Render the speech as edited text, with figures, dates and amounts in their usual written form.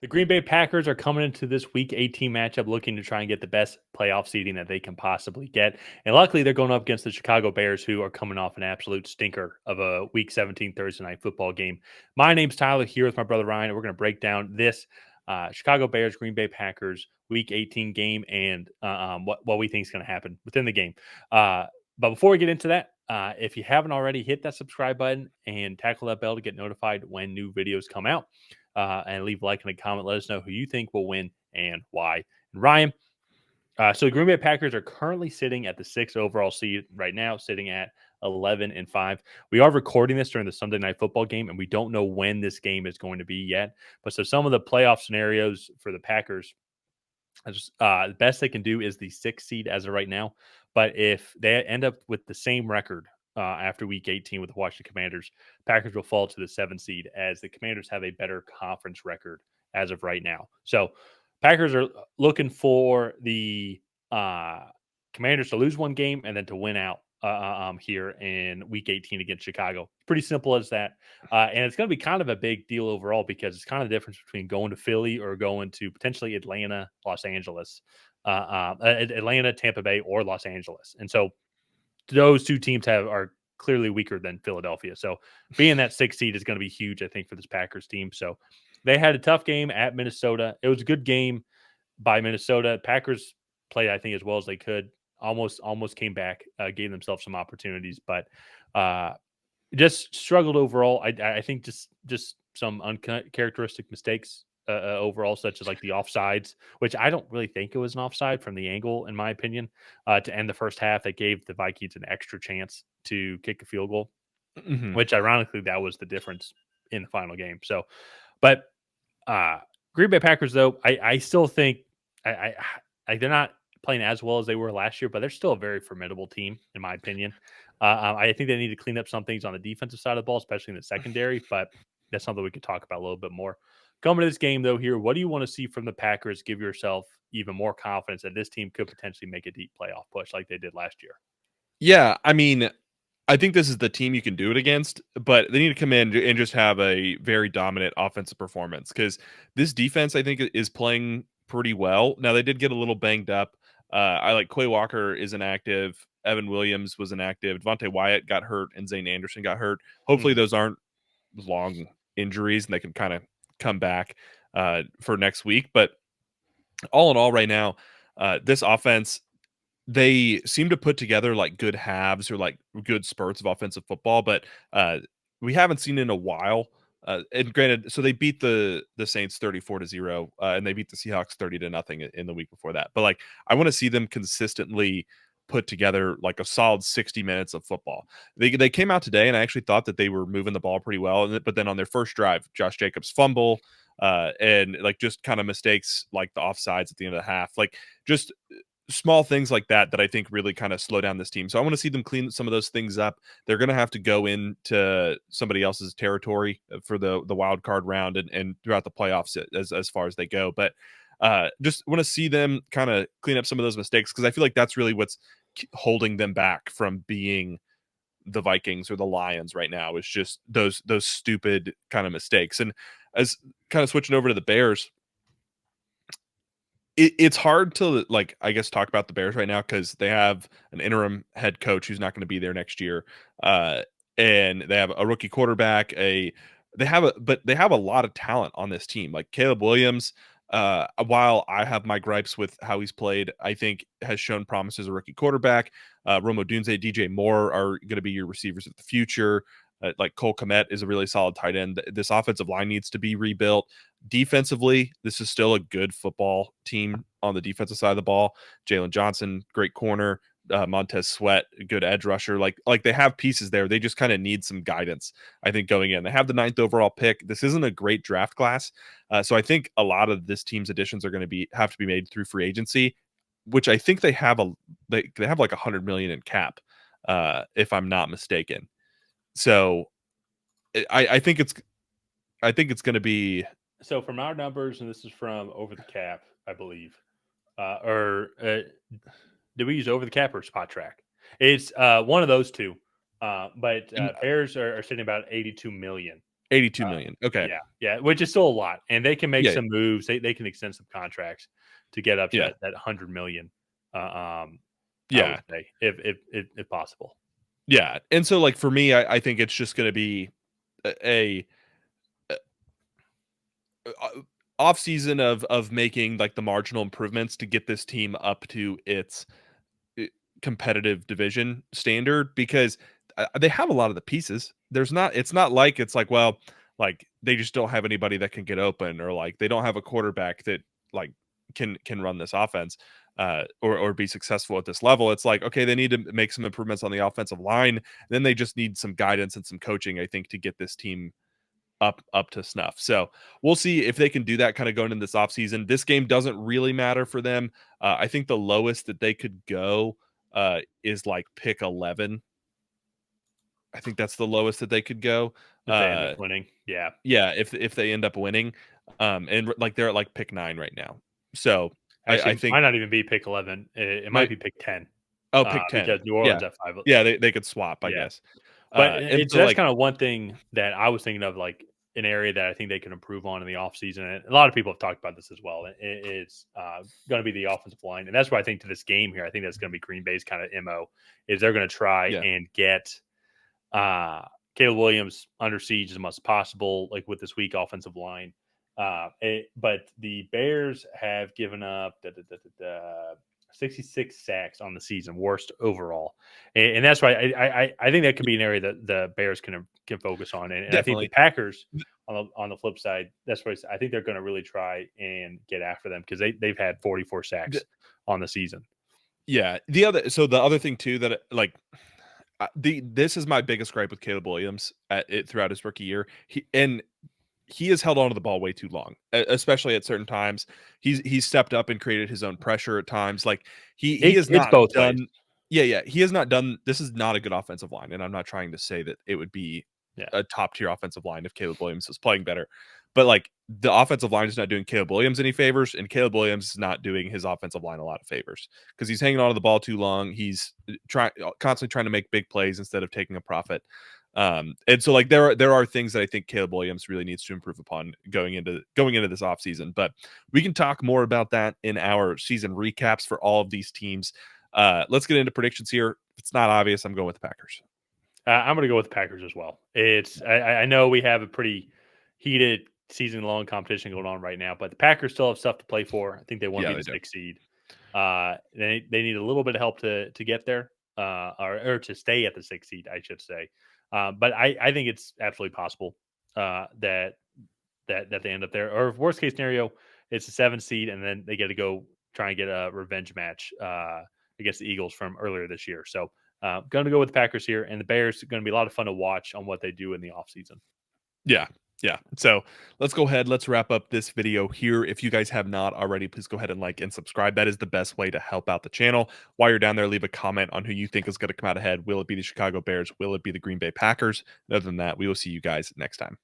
The Green Bay Packers are coming into this Week 18 matchup looking to try and get the best playoff seeding that they can possibly get. And luckily, they're going up against the Chicago Bears, who are coming off an absolute stinker of a Week 17 Thursday night football game. My name's Tyler, here with my brother Ryan, and we're going to break down this Chicago Bears, Green Bay Packers Week 18 game and what we think is going to happen within the game. But before we get into that, if you haven't already, hit that subscribe button and tackle that bell to get notified when new videos come out. And leave a like and a comment. Let us know who you think will win and why. And Ryan, so the Green Bay Packers are currently sitting at the 6th overall seed right now, sitting at 11-5. We are recording this during the Sunday night football game, and we don't know when this game is going to be yet. But so some of the playoff scenarios for the Packers, the best they can do is the 6th seed as of right now. But if they end up with the same record after Week 18 with the Washington Commanders, Packers will fall to the 7th seed as the Commanders have a better conference record as of right now. So Packers are looking for the Commanders to lose one game and then to win out here in Week 18 against Chicago. Pretty simple as that. And it's going to be kind of a big deal overall because it's kind of the difference between going to Philly or going to potentially Atlanta, Los Angeles, Atlanta, Tampa Bay, or Los Angeles. And so those two teams are clearly weaker than Philadelphia. So being that 6th seed is going to be huge, I think, for this Packers team. So they had a tough game at Minnesota. It was a good game by Minnesota. Packers played, I think, as well as they could. Almost came back, gave themselves some opportunities, but just struggled overall. I think just some uncharacteristic mistakes overall, such as like the offsides, which I don't really think it was an offside from the angle, in my opinion, to end the first half. That gave the Vikings an extra chance to kick a field goal, which ironically, that was the difference in the final game. So, but Green Bay Packers, though, I still think they're not playing as well as they were last year, but they're still a very formidable team, in my opinion. I think they need to clean up some things on the defensive side of the ball, especially in the secondary, but that's something we could talk about a little bit more. Coming to this game, though, here, what do you want to see from the Packers? Give yourself even more confidence that this team could potentially make a deep playoff push like they did last year. Yeah, I mean, I think this is the team you can do it against, but they need to come in and just have a very dominant offensive performance because this defense, I think, is playing pretty well. Now, they did get a little banged up. I like Quay Walker is inactive. Evan Williams was inactive. Devontae Wyatt got hurt, and Zane Anderson got hurt. Hopefully, those aren't long injuries, and they can kind of come back for next week. But all in all, right now, this offense, they seem to put together like good halves or like good spurts of offensive football, but we haven't seen in a while. And granted, so they beat the Saints 34-0, and they beat the Seahawks 30-0 in the week before that. But like, I want to see them consistently put together like a solid 60 minutes of football. They came out today, and I actually thought that they were moving the ball pretty well. But then on their first drive, Josh Jacobs fumble, and like just kind of mistakes like the offsides at the end of the half, like just small things like that I think really kind of slow down this team. So I want to see them clean some of those things up. They're going to have to go into somebody else's territory for the wild card round and throughout the playoffs as far as they go. But just want to see them kind of clean up some of those mistakes because I feel like that's really what's holding them back from being the Vikings or the Lions right now is just those stupid kind of mistakes. And as kind of switching over to the Bears, it's hard to like, I guess, talk about the Bears right now because they have an interim head coach who's not going to be there next year, and they have a rookie quarterback. They have a lot of talent on this team, like Caleb Williams. While I have my gripes with how he's played, I think has shown promise as a rookie quarterback. Romo Dunze, DJ Moore are going to be your receivers of the future. Like Cole Kmet is a really solid tight end. This offensive line needs to be rebuilt. Defensively, this is still a good football team on the defensive side of the ball. Jalen Johnson, great corner. Montez Sweat, good edge rusher. Like they have pieces there. They just kind of need some guidance, I think, going in. They have the 9th overall pick. This isn't a great draft class. So I think a lot of this team's additions are going to have to be made through free agency, which I think they have like $100 million in cap, if I'm not mistaken. So I think it's going to be. So from our numbers, and this is from Over the Cap, I believe, did we use Over the Cap or Spot Track? It's one of those two. But Bears are sitting about 82 million. 82 million. Okay. Yeah, which is still a lot, and they can make Yeah. some moves. They can extend some contracts to get up to Yeah. that 100 million. I would Yeah. say if possible. Yeah. And so like for me, I think it's just going to be a off season of making like the marginal improvements to get this team up to its uh, competitive division standard because they have a lot of the pieces. It's not like it's like, well, like they just don't have anybody that can get open or like they don't have a quarterback that like can run this offense or be successful at this level. It's like, okay, they need to make some improvements on the offensive line. Then they just need some guidance and some coaching, I think, to get this team up to snuff. So we'll see if they can do that kind of going into this offseason. This game doesn't really matter for them. I think the lowest that they could go is like pick 11. I think that's the lowest that they could go. If they end up winning, yeah, Yeah, if they end up winning. And like they're at like pick 9 right now. So I actually, think might not even be pick 11. It might might be pick 10 pick 10. because New Yeah. Orleans at 5. Yeah, they could swap, I Yeah, guess. but And so that's like kind of one thing that I was thinking of, like an area that I think they can improve on in the offseason. And a lot of people have talked about this as well. It's going to be the offensive line, and that's why I think to this game here, I think that's going to be Green Bay's kind of mo is they're going to try yeah. and get Caleb Williams under siege as much as possible, like with this weak offensive line. But the Bears have given up 66 sacks on the season, worst overall, and that's why I think that could be an area that the Bears can focus on, and I think the Definitely. Packers on the flip side, that's why I think they're going to really try and get after them because they've had 44 sacks on the season. Yeah. The other thing too that like this is my biggest gripe with Caleb Williams throughout his rookie year. He has held on to the ball way too long, especially at certain times. He's stepped up and created his own pressure at times. Like he has It's not both done. ways. Yeah, he has not done. This is not a good offensive line, and I'm not trying to say that it would be Yeah. a top tier offensive line if Caleb Williams was playing better. But like the offensive line is not doing Caleb Williams any favors, and Caleb Williams is not doing his offensive line a lot of favors because he's hanging on to the ball too long. He's constantly trying to make big plays instead of taking a profit. And so like there are things that I think Caleb Williams really needs to improve upon going into this offseason. But we can talk more about that in our season recaps for all of these teams. Let's get into predictions here. If it's not obvious, I'm going with the Packers. I'm going to go with the Packers as well. I know we have a pretty heated season-long competition going on right now, but the Packers still have stuff to play for. I think they want to be the 6th seed. They need a little bit of help to get there, or to stay at the 6th seed, I should say. But I think it's absolutely possible that they end up there. Or worst case scenario, it's a 7th seed, and then they get to go try and get a revenge match against the Eagles from earlier this year. So going to go with the Packers here, and the Bears are going to be a lot of fun to watch on what they do in the offseason. Yeah. So let's go ahead. Let's wrap up this video here. If you guys have not already, please go ahead and like and subscribe. That is the best way to help out the channel. While you're down there, leave a comment on who you think is going to come out ahead. Will it be the Chicago Bears? Will it be the Green Bay Packers? And other than that, we will see you guys next time.